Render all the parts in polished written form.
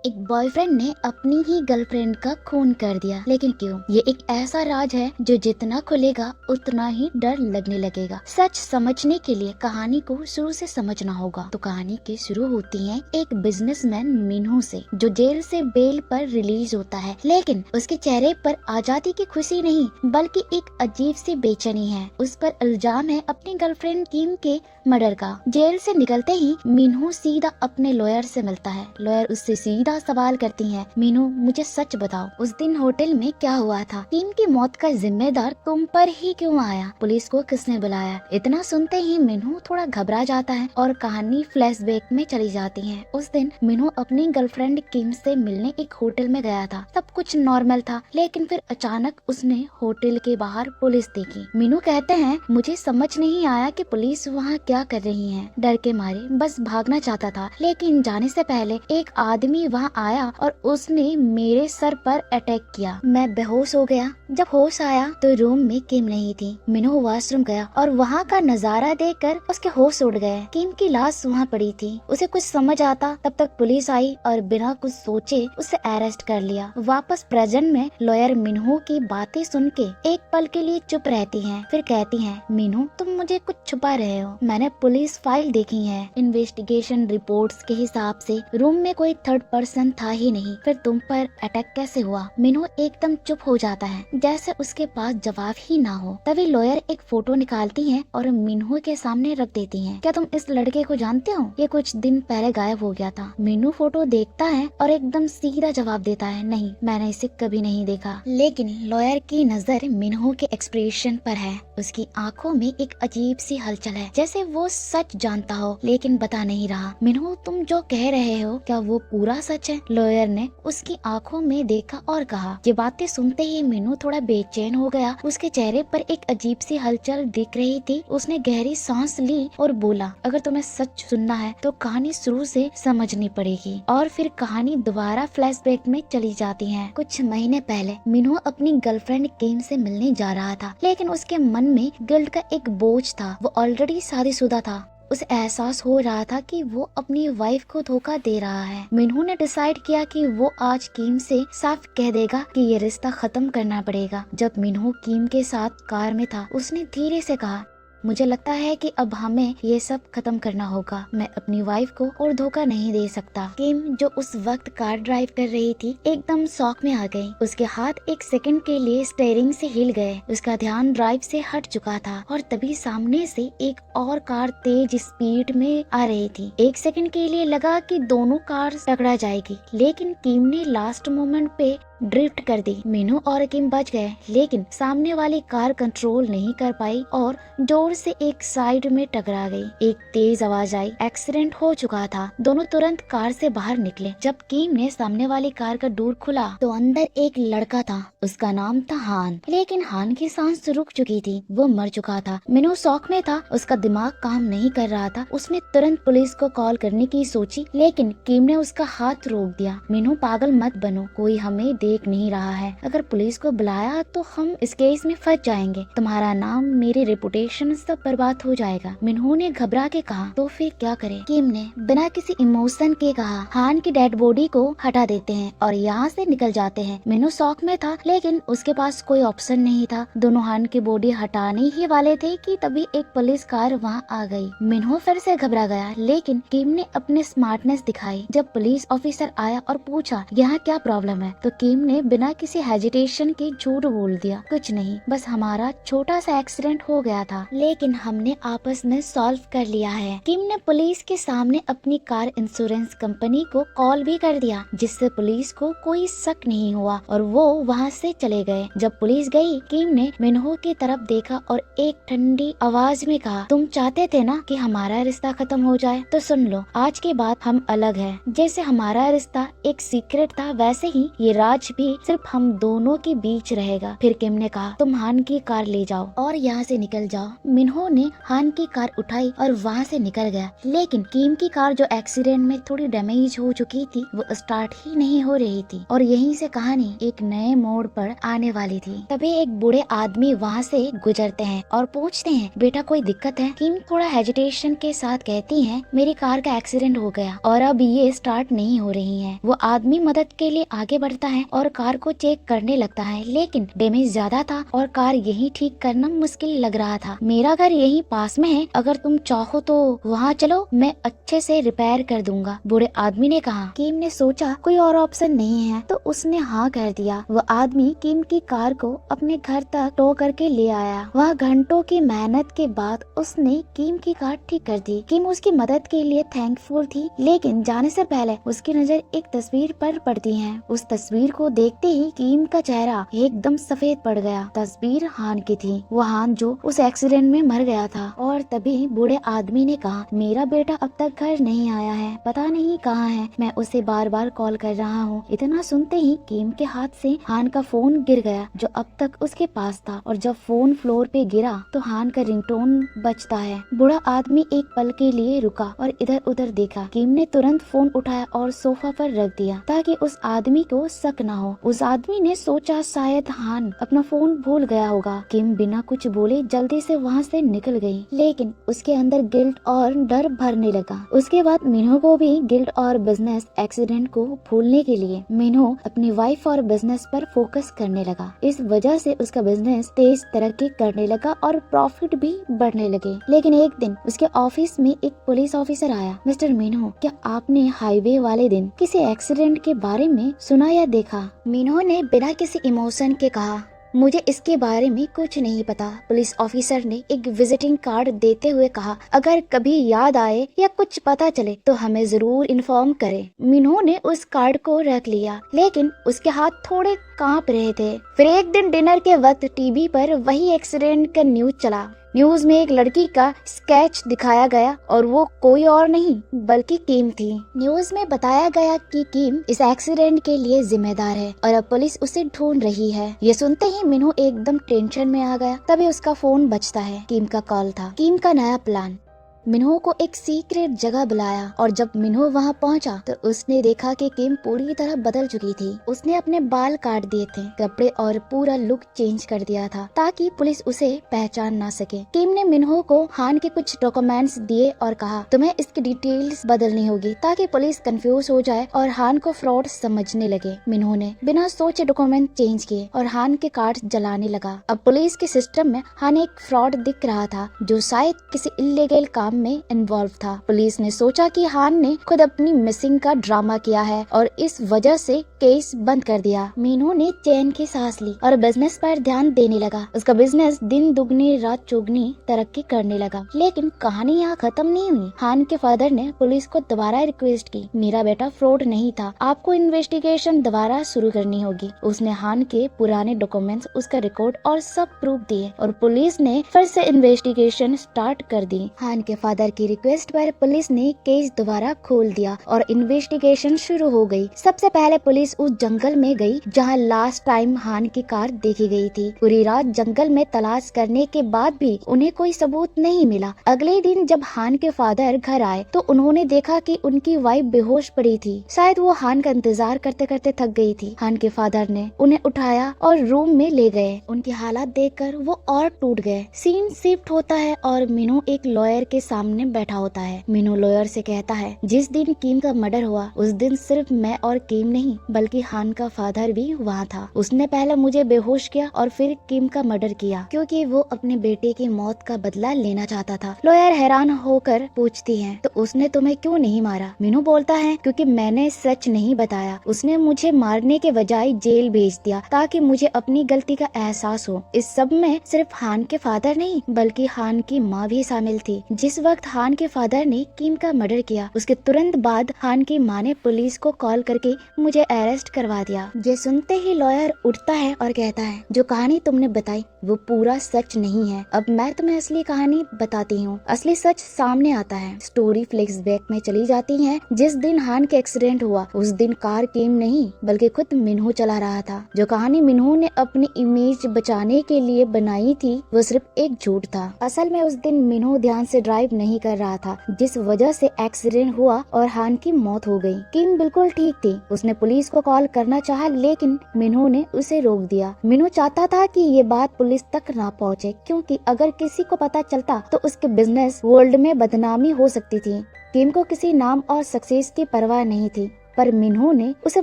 एक बॉयफ्रेंड ने अपनी ही गर्लफ्रेंड का खून कर दिया, लेकिन क्यों? ये एक ऐसा राज है जो जितना खुलेगा उतना ही डर लगने लगेगा। सच समझने के लिए कहानी को शुरू से समझना होगा। तो कहानी की शुरू होती है एक बिजनेसमैन मिन्हू से, जो जेल से बेल पर रिलीज होता है, लेकिन उसके चेहरे पर आजादी की खुशी नहीं बल्कि एक अजीब सी बेचैनी है। उस पर इल्जाम है अपनी गर्लफ्रेंड किम के मर्डर का। जेल से निकलते ही मिन्हू सीधा अपने लॉयर से मिलता है। लॉयर उससे सीधा सवाल करती है, मीनू मुझे सच बताओ, उस दिन होटल में क्या हुआ था? किम की मौत का जिम्मेदार तुम पर ही क्यों आया? पुलिस को किसने बुलाया? इतना सुनते ही मिन्हू थोड़ा घबरा जाता है और कहानी फ्लैशबैक में चली जाती है। उस दिन मिन्हू अपनी गर्लफ्रेंड किम से मिलने एक होटल में गया था। सब कुछ नॉर्मल था, लेकिन फिर अचानक उसने होटल के बाहर पुलिस देखी। मिन्हू कहते हैं, मुझे समझ नहीं आया कि पुलिस वहाँ क्या कर रही है। डर के मारे बस भागना चाहता था, लेकिन जाने से पहले एक आदमी वहाँ आया और उसने मेरे सर पर अटैक किया। मैं बेहोश हो गया। जब होश आया तो रूम में किम नहीं थी। मिन्हू वॉशरूम गया और वहाँ का नजारा देखकर उसके होश उड़ गए। किम की लाश वहाँ पड़ी थी। उसे कुछ समझ आता तब तक पुलिस आई और बिना कुछ सोचे उसे अरेस्ट कर लिया। वापस प्रेजेंट में लॉयर मिन्हू की बातें सुन के एक पल के लिए चुप रहती हैं, फिर कहती हैं, मिन्हू तुम मुझे कुछ छुपा रहे हो। मैंने पुलिस फाइल देखी है। इन्वेस्टिगेशन रिपोर्ट्स के हिसाब से रूम में कोई थर्ड पर्सन था ही नहीं। फिर तुम पर अटैक कैसे हुआ? मिन्हू एकदम चुप हो जाता है, जैसे उसके पास जवाब ही ना हो। तभी लॉयर एक फोटो निकालती है और मिन्हू के सामने रख देती है। क्या तुम इस लड़के को जानते हो? ये कुछ दिन पहले गायब हो गया था। मिन्हू फोटो देखता है और एकदम सीधा जवाब देता है, नहीं, मैंने इसे कभी नहीं देखा। लेकिन लॉयर की नजर मिन्हू के एक्सप्रेशन पर है। उसकी आंखों में एक अजीब सी हलचल है, जैसे वो सच जानता हो लेकिन बता नहीं रहा। मिन्हू तुम जो कह रहे हो क्या वो पूरा सच है? लॉयर ने उसकी आंखों में देखा और कहा। ये बातें सुनते ही मिन्हू थोड़ा बेचैन हो गया। उसके चेहरे पर एक अजीब सी हलचल दिख रही थी। उसने गहरी सांस ली और बोला, अगर तुम्हें सच सुनना है तो कहानी शुरू से समझनी पड़ेगी। और फिर कहानी दोबारा फ्लैशबैक में चली जाती है। कुछ महीने पहले मिन्हू अपनी गर्लफ्रेंड किम से मिलने जा रहा था, लेकिन उसके मन में गिल्ट का एक बोझ था। वो ऑलरेडी शादीशुदा था। उसे एहसास हो रहा था कि वो अपनी वाइफ को धोखा दे रहा है। मिन्हू ने डिसाइड किया कि वो आज किम से साफ कह देगा कि ये रिश्ता खत्म करना पड़ेगा। जब मिन्हू किम के साथ कार में था, उसने धीरे से कहा, मुझे लगता है कि अब हमें ये सब खत्म करना होगा। मैं अपनी वाइफ को और धोखा नहीं दे सकता। किम जो उस वक्त कार ड्राइव कर रही थी एकदम शॉक में आ गई। उसके हाथ एक सेकंड के लिए स्टीयरिंग से हिल गए। उसका ध्यान ड्राइव से हट चुका था और तभी सामने से एक और कार तेज स्पीड में आ रही थी। एक सेकंड के लिए लगा कि दोनों कार टकरा जाएगी, लेकिन किम ने लास्ट मोमेंट पे ड्रिफ्ट कर दी। मिन्हू और किम बच गए, लेकिन सामने वाली कार कंट्रोल नहीं कर पाई और जोर से एक साइड में टकरा गई। एक तेज आवाज आई, एक्सीडेंट हो चुका था। दोनों तुरंत कार से बाहर निकले। जब किम ने सामने वाली कार का डोर खुला तो अंदर एक लड़का था। उसका नाम था हान, लेकिन हान की सांस रुक चुकी थी। वो मर चुका था। मिन्हू शॉक में था। उसका दिमाग काम नहीं कर रहा था। उसने तुरंत पुलिस को कॉल करने की सोची, लेकिन किम ने उसका हाथ रोक दिया। मिन्हू पागल मत बनो, कोई हमें देख नहीं रहा है। अगर पुलिस को बुलाया तो हम इस केस में फंस जाएंगे। तुम्हारा नाम, मेरी रेपुटेशन सब बर्बाद हो जाएगा। मिन्हू ने घबरा के कहा, तो फिर क्या करें? किम ने बिना किसी इमोशन के कहा, हान की डेड बॉडी को हटा देते हैं और यहाँ से निकल जाते हैं। मिन्हू शॉक में था, लेकिन उसके पास कोई ऑप्शन नहीं था। दोनों हान की बॉडी हटाने ही वाले थे कि तभी एक पुलिस कार वहाँ आ गई। मिन्हू फिर से घबरा गया, लेकिन किम ने अपने स्मार्टनेस दिखाई। जब पुलिस ऑफिसर आया और पूछा, यहाँ क्या प्रॉब्लम है, तो किम ने बिना किसी हेजिटेशन के झूठ बोल दिया, कुछ नहीं, बस हमारा छोटा सा एक्सीडेंट हो गया था, लेकिन हमने आपस में सॉल्व कर लिया है। किम ने पुलिस के सामने अपनी कार इंश्योरेंस कंपनी को कॉल भी कर दिया, जिससे पुलिस को कोई शक नहीं हुआ और वो वहाँ से चले गए। जब पुलिस गई, किम ने मिन्हू की तरफ देखा और एक ठंडी आवाज में कहा, तुम चाहते थे ना कि हमारा रिश्ता खत्म हो जाए, तो सुन लो, आज के बाद हम अलग हैं। जैसे हमारा रिश्ता एक सीक्रेट था, वैसे ही ये राज कुछ भी सिर्फ हम दोनों के बीच रहेगा। फिर किम ने कहा, तुम हान की कार ले जाओ और यहाँ से निकल जाओ। मिन्हो ने हान की कार उठाई और वहाँ से निकल गया, लेकिन किम की कार जो एक्सीडेंट में थोड़ी डैमेज हो चुकी थी वो स्टार्ट ही नहीं हो रही थी और यहीं से कहानी एक नए मोड़ पर आने वाली थी। तभी एक बूढ़े आदमी वहाँ से गुजरते हैं और पूछते हैं, बेटा कोई दिक्कत है? किम थोड़ा हेजिटेशन के साथ कहती है, मेरी कार का एक्सीडेंट हो गया और अब ये स्टार्ट नहीं हो रही है। वो आदमी मदद के लिए आगे बढ़ता है और कार को चेक करने लगता है, लेकिन डैमेज ज्यादा था और कार यही ठीक करना मुश्किल लग रहा था। मेरा घर यही पास में है, अगर तुम चाहो तो वहाँ चलो, मैं अच्छे से रिपेयर कर दूंगा। बूढ़े आदमी ने कहा। किम ने सोचा कोई और ऑप्शन नहीं है तो उसने हाँ कर दिया। वो आदमी किम की कार को अपने घर तक टो करके ले आया। वह घंटों की मेहनत के बाद उसने किम की कार ठीक कर दी। किम उसकी मदद के लिए थैंकफुल थी, लेकिन जाने से पहले उसकी नजर एक तस्वीर पर पड़ती है। उस तस्वीर को देखते ही किम का चेहरा एकदम सफेद पड़ गया। तस्वीर हान की थी, वो हान जो उस एक्सीडेंट में मर गया था। और तभी बूढ़े आदमी ने कहा, मेरा बेटा अब तक घर नहीं आया है, पता नहीं कहाँ है, मैं उसे बार बार कॉल कर रहा हूँ। इतना सुनते ही किम के हाथ से हान का फोन गिर गया जो अब तक उसके पास था, और जब फोन फ्लोर पे गिरा तो हान का रिंगटोन बजता है। बूढ़ा आदमी एक पल के लिए रुका और इधर उधर देखा। किम ने तुरंत फोन उठाया और सोफा पर रख दिया ताकि उस आदमी को शक न हो। उस आदमी ने सोचा शायद हान अपना फोन भूल गया होगा। किम बिना कुछ बोले जल्दी से वहाँ से निकल गई, लेकिन उसके अंदर गिल्ट और डर भरने लगा। उसके बाद मिन्हो को भी गिल्ट और बिजनेस एक्सीडेंट को भूलने के लिए मिन्हो अपनी वाइफ और बिजनेस पर फोकस करने लगा। इस वजह से उसका बिजनेस तेज तरक्की करने लगा और प्रॉफिट भी बढ़ने लगे। लेकिन एक दिन उसके ऑफिस में एक पुलिस ऑफिसर आया। मिस्टर मिन्हो, क्या आपने हाईवे वाले दिन किसी एक्सीडेंट के बारे में सुना या देखा? मिन्हो ने बिना किसी इमोशन के कहा, मुझे इसके बारे में कुछ नहीं पता। पुलिस ऑफिसर ने एक विजिटिंग कार्ड देते हुए कहा, अगर कभी याद आए या कुछ पता चले तो हमें जरूर इन्फॉर्म करें। मिन्हो ने उस कार्ड को रख लिया, लेकिन उसके हाथ थोड़े कांप रहे थे। फिर एक दिन डिनर के वक्त टीवी पर वही एक्सीडेंट का न्यूज चला। न्यूज में एक लड़की का स्केच दिखाया गया और वो कोई और नहीं बल्कि किम थी। न्यूज में बताया गया कि किम इस एक्सीडेंट के लिए जिम्मेदार है और अब पुलिस उसे ढूंढ रही है। ये सुनते ही मिन्हो एकदम टेंशन में आ गया। तभी उसका फोन बजता है। किम का कॉल था। किम का नया प्लान। मिन्हो को एक सीक्रेट जगह बुलाया और जब मिन्हो वहाँ पहुँचा तो उसने देखा कि किम पूरी तरह बदल चुकी थी। उसने अपने बाल काट दिए थे, कपड़े और पूरा लुक चेंज कर दिया था ताकि पुलिस उसे पहचान ना सके। किम ने मिन्हो को हान के कुछ डॉक्यूमेंट्स दिए और कहा, तुम्हें इसकी डिटेल्स बदलनी होगी ताकि पुलिस कंफ्यूज हो जाए और हान को फ्रॉड समझने लगे। मिन्हो ने बिना सोचे डॉक्यूमेंट चेंज किए और हान के कार्ड जलाने लगा। अब पुलिस के सिस्टम में हान एक फ्रॉड दिख रहा था जो शायद किसी इल्लीगल काम में इन्वॉल्व था। पुलिस ने सोचा कि हान ने खुद अपनी मिसिंग का ड्रामा किया है और इस वजह से केस बंद कर दिया। मिन्हो ने चैन की सांस ली और बिजनेस पर ध्यान देने लगा। उसका बिजनेस दिन दुगनी रात चौगनी तरक्की करने लगा। लेकिन कहानी यहाँ खत्म नहीं हुई। हान के फादर ने पुलिस को दोबारा रिक्वेस्ट की, मेरा बेटा फ्रॉड नहीं था, आपको इन्वेस्टिगेशन दोबारा शुरू करनी होगी। उसने हान के पुराने डॉक्यूमेंट्स, उसका रिकॉर्ड और सब प्रूफ दिए और पुलिस ने फिर से इन्वेस्टिगेशन स्टार्ट कर दी। हान के फादर की रिक्वेस्ट पर पुलिस ने केस दोबारा खोल दिया और इन्वेस्टिगेशन शुरू हो गई। सबसे पहले पुलिस उस जंगल में गई जहां लास्ट टाइम हान की कार देखी गई थी। पूरी रात जंगल में तलाश करने के बाद भी उन्हें कोई सबूत नहीं मिला। अगले दिन जब हान के फादर घर आए तो उन्होंने देखा कि उनकी वाइफ बेहोश पड़ी थी। शायद वो हान का इंतजार करते करते थक गई थी। हान के फादर ने उन्हें उठाया और रूम में ले गए। उनकी हालत देखकर वो और टूट गए। सीन शिफ्ट होता है और मिन्हो एक लॉयर के सामने बैठा होता है। मिन्हो लॉयर से कहता है, जिस दिन किम का मर्डर हुआ उस दिन सिर्फ मैं और किम नहीं बल्कि हान का फादर भी वहाँ था। उसने पहले मुझे बेहोश किया और फिर किम का मर्डर किया क्योंकि वो अपने बेटे की मौत का बदला लेना चाहता था। लॉयर हैरान होकर पूछती है, तो उसने तुम्हें क्यों नहीं मारा? मिन्हो बोलता है, क्योंकि मैंने सच नहीं बताया। उसने मुझे मारने के बजाय जेल भेज दिया ताकि मुझे अपनी गलती का एहसास हो। इस सब में सिर्फ हान के फादर नहीं बल्कि हान की माँ भी शामिल थी, जिस वक्त हान के फादर ने किम का मर्डर किया। उसके तुरंत बाद हान की माँ ने पुलिस को कॉल करके मुझे अरेस्ट करवा दिया। ये सुनते ही लॉयर उठता है और कहता है, जो कहानी तुमने बताई वो पूरा सच नहीं है। अब मैं तुम्हें असली कहानी बताती हूँ। असली सच सामने आता है। स्टोरी फ्लैशबैक में चली जाती है। जिस दिन हान के एक्सीडेंट हुआ उस दिन कार किम नहीं बल्कि खुद मिन्हो चला रहा था। जो कहानी मिन्हो ने अपनी इमेज बचाने के लिए बनाई थी वो सिर्फ एक झूठ था। असल में उस दिन मिन्हो ध्यान से ड्राइव नहीं कर रहा था, जिस वजह से एक्सीडेंट हुआ और हान की मौत हो गई। किम बिल्कुल ठीक थी। उसने पुलिस को कॉल करना चाहा लेकिन मिन्हो ने उसे रोक दिया। मिन्हो चाहता था कि ये बात पुलिस तक ना पहुंचे, क्योंकि अगर किसी को पता चलता तो उसके बिजनेस वर्ल्ड में बदनामी हो सकती थी। किम को किसी नाम और सक्सेस की परवाह नहीं थी, पर मिन्हो ने उसे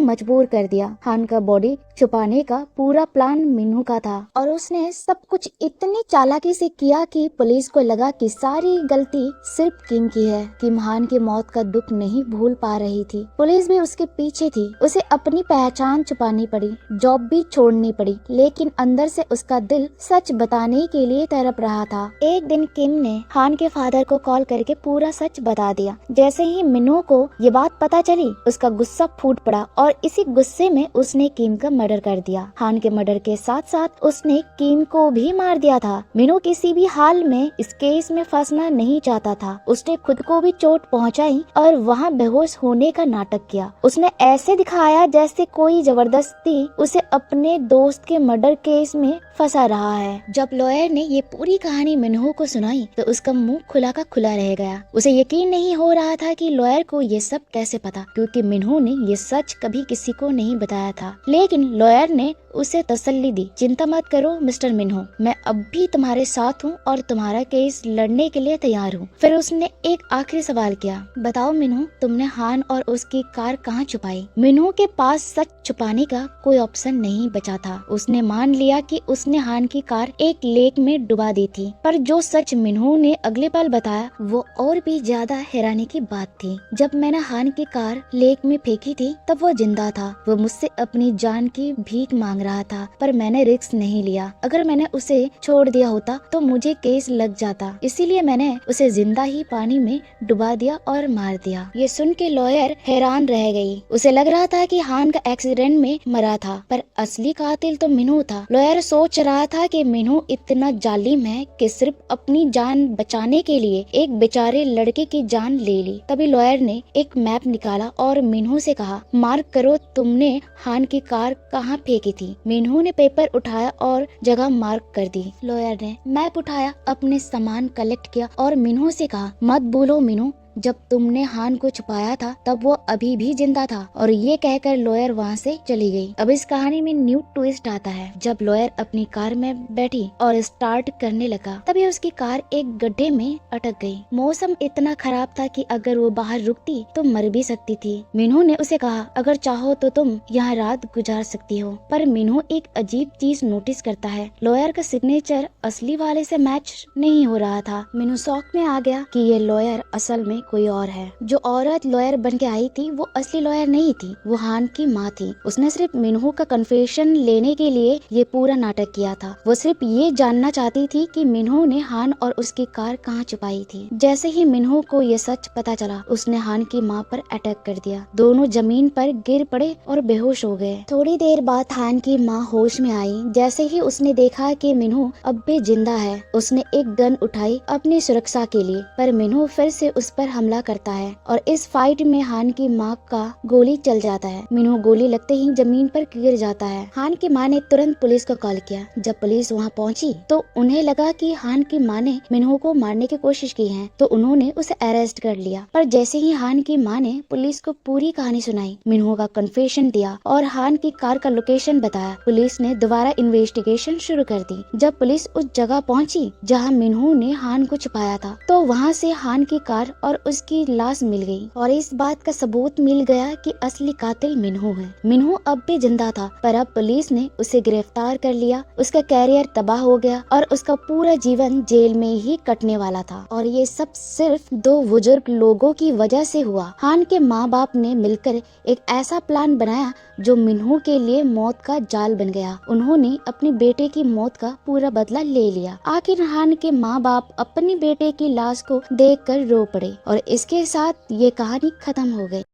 मजबूर कर दिया। हान का बॉडी छुपाने का पूरा प्लान मिन्हो का था और उसने सब कुछ इतनी चालाकी से किया कि पुलिस को लगा कि सारी गलती सिर्फ किम की है। किम हान की मौत का दुख नहीं भूल पा रही थी। पुलिस भी उसके पीछे थी। उसे अपनी पहचान छुपानी पड़ी, जॉब भी छोड़नी पड़ी, लेकिन अंदर से उसका दिल सच बताने के लिए तड़प रहा था। एक दिन किम ने हान के फादर को कॉल करके पूरा सच बता दिया। जैसे ही मिन्हो को ये बात पता चली उसका गुस्सा फूट पड़ा और इसी गुस्से में उसने किम का मर्डर कर दिया। हान के मर्डर के साथ साथ उसने किम को भी मार दिया था। मिन्हो किसी भी हाल में इस केस में फंसना नहीं चाहता था। उसने खुद को भी चोट पहुंचाई और वहां बेहोश होने का नाटक किया। उसने ऐसे दिखाया जैसे कोई जबरदस्ती उसे अपने दोस्त के मर्डर केस में फंसा रहा है। जब लॉयर ने ये पूरी कहानी मिन्हो को सुनाई तो उसका मुंह खुला का खुला रह गया। उसे यकीन नहीं हो रहा था कि लॉयर को ये सब कैसे पता, क्योंकि मिन्हो ने ये सच कभी किसी को नहीं बताया था। लेकिन लॉयर ने उसे तसल्ली दी, चिंता मत करो मिस्टर मिन्हो, मैं अब भी तुम्हारे साथ हूँ और तुम्हारा केस लड़ने के लिए तैयार हूँ। फिर उसने एक आखिरी सवाल किया, बताओ मिन्हो, तुमने हान और उसकी कार कहाँ छुपाई? मिन्हो के पास सच छुपाने का कोई ऑप्शन नहीं बचा था। उसने मान लिया कि उसने हान की कार एक लेक में डुबा दी थी, पर जो सच मिन्हो ने अगले पल बताया वो और भी ज्यादा हैरानी की बात थी। जब मैंने हान की कार लेक में फेंकी थी तब वो जिंदा था। वो मुझसे अपनी जान की भीख मांग रहा था, पर मैंने रिस्क नहीं लिया। अगर मैंने उसे छोड़ दिया होता तो मुझे केस लग जाता, इसीलिए मैंने उसे जिंदा ही पानी में डुबा दिया और मार दिया। ये सुन के लॉयर हैरान रह गई। उसे लग रहा था कि हान का एक्सीडेंट में मरा था, पर असली कातिल तो मिन्हो था। लॉयर सोच रहा था कि मिन्हो इतना जालिम है कि सिर्फ अपनी जान बचाने के लिए एक बेचारे लड़के की जान ले ली। तभी लॉयर ने एक मैप निकाला और मिन्हो से कहा, मार्क करो तुमने हान की कार कहाँ फेंकी थी। मिन्हो ने पेपर उठाया और जगह मार्क कर दी। लॉयर ने मैप उठाया, अपने सामान कलेक्ट किया और मिन्हो से कहा, मत भूलो मिन्हो, जब तुमने हान को छुपाया था तब वो अभी भी जिंदा था। और ये कहकर लॉयर वहाँ से चली गई। अब इस कहानी में न्यू ट्विस्ट आता है। जब लॉयर अपनी कार में बैठी और स्टार्ट करने लगा तभी उसकी कार एक गड्ढे में अटक गई। मौसम इतना खराब था कि अगर वो बाहर रुकती तो मर भी सकती थी। मिन्हो ने उसे कहा, अगर चाहो तो तुम यहाँ रात गुजार सकती हो। पर मिन्हो एक अजीब चीज नोटिस करता है, लॉयर का सिग्नेचर असली वाले से मैच नहीं हो रहा था। मिन्हो शॉक में आ गया कि ये लॉयर असल में कोई और है। जो औरत लॉयर बन के आई थी वो असली लॉयर नहीं थी, वो हान की माँ थी। उसने सिर्फ मिन्हो का कन्फेशन लेने के लिए ये पूरा नाटक किया था। वो सिर्फ ये जानना चाहती थी कि मिन्हो ने हान और उसकी कार कहाँ छुपाई थी। जैसे ही मिन्हो को ये सच पता चला उसने हान की माँ पर अटैक कर दिया। दोनों जमीन पर गिर पड़े और बेहोश हो गए। थोड़ी देर बाद हान की माँ होश में आई। जैसे ही उसने देखा कि मिन्हो अब भी जिंदा है उसने एक गन उठाई अपनी सुरक्षा के लिए, पर मिन्हो फिर से उस पर हमला करता है और इस फाइट में हान की माँ का गोली चल जाता है। मिन्हो गोली लगते ही जमीन पर गिर जाता है। हान की माँ ने तुरंत पुलिस को कॉल किया। जब पुलिस वहाँ पहुँची तो उन्हें लगा कि हान की माँ ने मिन्हो को मारने की कोशिश की है, तो उन्होंने उसे अरेस्ट कर लिया। पर जैसे ही हान की माँ ने पुलिस को पूरी कहानी सुनाई, मिन्हो का कन्फेशन दिया और हान की कार का लोकेशन बताया, पुलिस ने दोबारा इन्वेस्टिगेशन शुरू कर दी। जब पुलिस उस जगह पहुँची जहाँ मिन्हो ने हान को छुपाया था तो वहाँ से हान की कार और उसकी लाश मिल गई और इस बात का सबूत मिल गया कि असली कातिल मिन्हू है। मिन्हू अब भी जिंदा था, पर अब पुलिस ने उसे गिरफ्तार कर लिया। उसका कैरियर तबाह हो गया और उसका पूरा जीवन जेल में ही कटने वाला था। और ये सब सिर्फ दो बुजुर्ग लोगों की वजह से हुआ। हान के माँ बाप ने मिलकर एक ऐसा प्लान बनाया जो मिन्हू के लिए मौत का जाल बन गया। उन्होंने अपने बेटे की मौत का पूरा बदला ले लिया। आखिर हान के माँ बाप अपने बेटे की लाश को देखकर रो पड़े और इसके साथ ये कहानी खत्म हो गई।